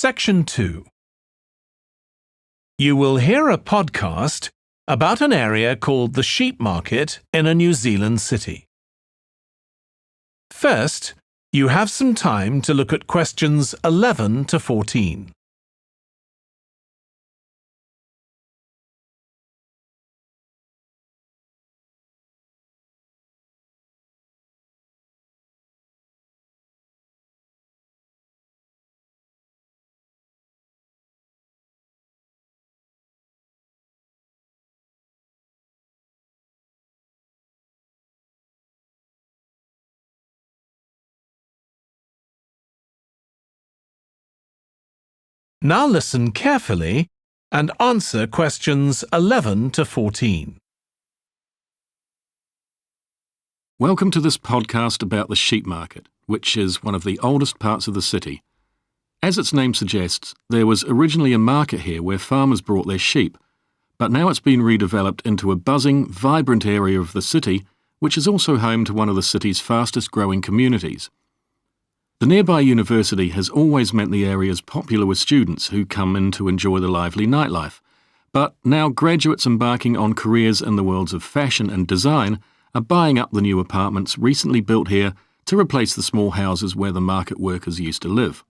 Section 2. You will hear a podcast about an area called the Sheepmarket in a New Zealand city. First, you have some time to look at questions 11 to 14. Now listen carefully and answer questions 11 to 14. Welcome to this podcast about the Sheepmarket, which is one of the oldest parts of the city. As its name suggests, there was originally a market here where farmers brought their sheep, but now it's been redeveloped into a buzzing, vibrant area of the city, which is also home to one of the city's fastest growing communities. The nearby university has always meant the area's popular with students who come in to enjoy the lively nightlife, but now graduates embarking on careers in the worlds of fashion and design are buying up the new apartments recently built here to replace the small houses where the market workers used to live.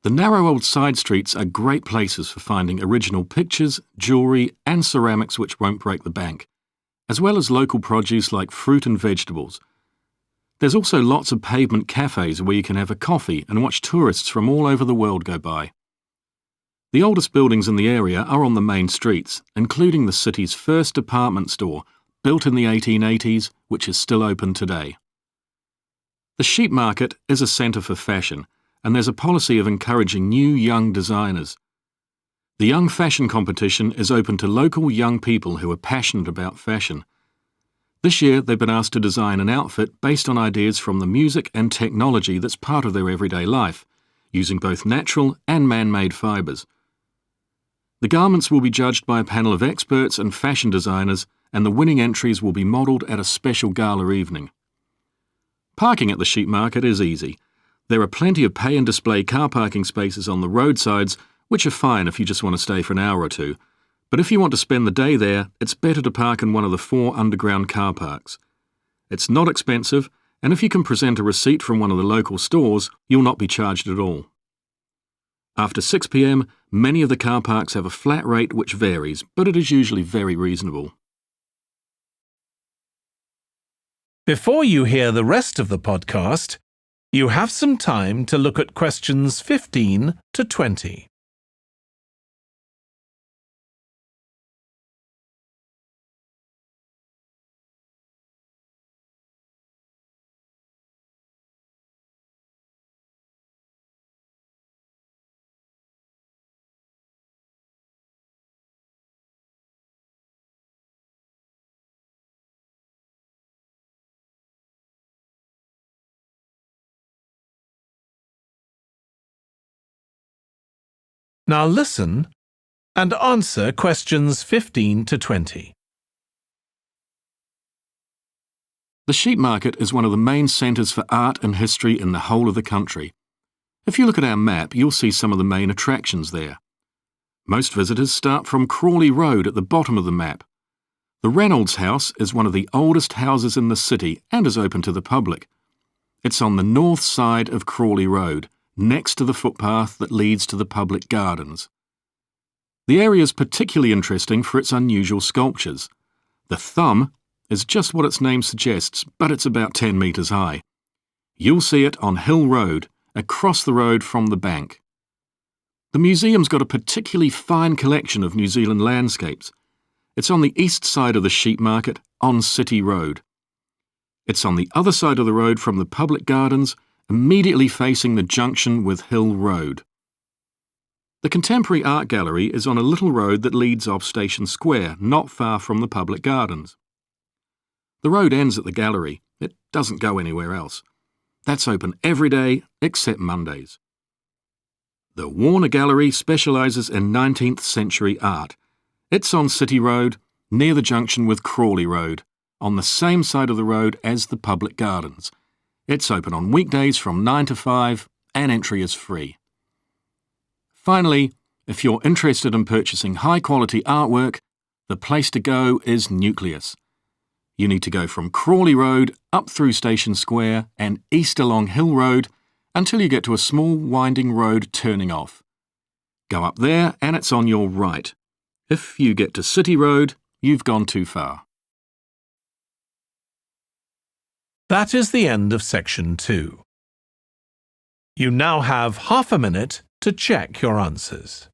The narrow old side streets are great places for finding original pictures, jewellery and ceramics which won't break the bank, as well as local produce like fruit and vegetables. There's also lots of pavement cafes where you can have a coffee and watch tourists from all over the world go by. The oldest buildings in the area are on the main streets, including the city's first department store, built in the 1880s, which is still open today. The Sheepmarket is a centre for fashion, and there's a policy of encouraging new young designers. The Young Fashion Competition is open to local young people who are passionate about fashion. This year, they've been asked to design an outfit based on ideas from the music and technology that's part of their everyday life, using both natural and man-made fibres. The garments will be judged by a panel of experts and fashion designers, and the winning entries will be modelled at a special gala evening. Parking at the Sheepmarket is easy. There are plenty of pay and display car parking spaces on the roadsides, which are fine if you just want to stay for an hour or two. But if you want to spend the day there, it's better to park in one of the 4 underground car parks. It's not expensive, and if you can present a receipt from one of the local stores, you'll not be charged at all. After 6 p.m, many of the car parks have a flat rate which varies, but it is usually very reasonable. Before you hear the rest of the podcast, you have some time to look at questions 15 to 20. Now listen and answer questions 15 to 20. The Sheepmarket is one of the main centres for art and history in the whole of the country. If you look at our map, you'll see some of the main attractions there. Most visitors start from Crawley Road at the bottom of the map. The Reynolds House is one of the oldest houses in the city and is open to the public. It's on the north side of Crawley Road, next to the footpath that leads to the public gardens. The area is particularly interesting for its unusual sculptures. The Thumb is just what its name suggests, but it's about 10 metres high. You'll see it on Hill Road, across the road from the bank. The museum's got a particularly fine collection of New Zealand landscapes. It's on the east side of the Sheepmarket, on City Road. It's on the other side of the road from the public gardens, immediately facing the junction with Hill Road. The Contemporary Art Gallery is on a little road that leads off Station Square, not far from the public gardens. The road ends at the gallery. It doesn't go anywhere else. That's open every day except Mondays. The Warner Gallery specialises in 19th century art. It's on City Road, near the junction with Crawley Road, on the same side of the road as the public gardens. It's open on weekdays from 9 to 5 and entry is free. Finally, if you're interested in purchasing high-quality artwork, the place to go is Nucleus. You need to go from Crawley Road up through Station Square and east along Hill Road until you get to a small winding road turning off. Go up there and it's on your right. If you get to City Road, you've gone too far. That is the end of Section 2. You now have half a minute to check your answers.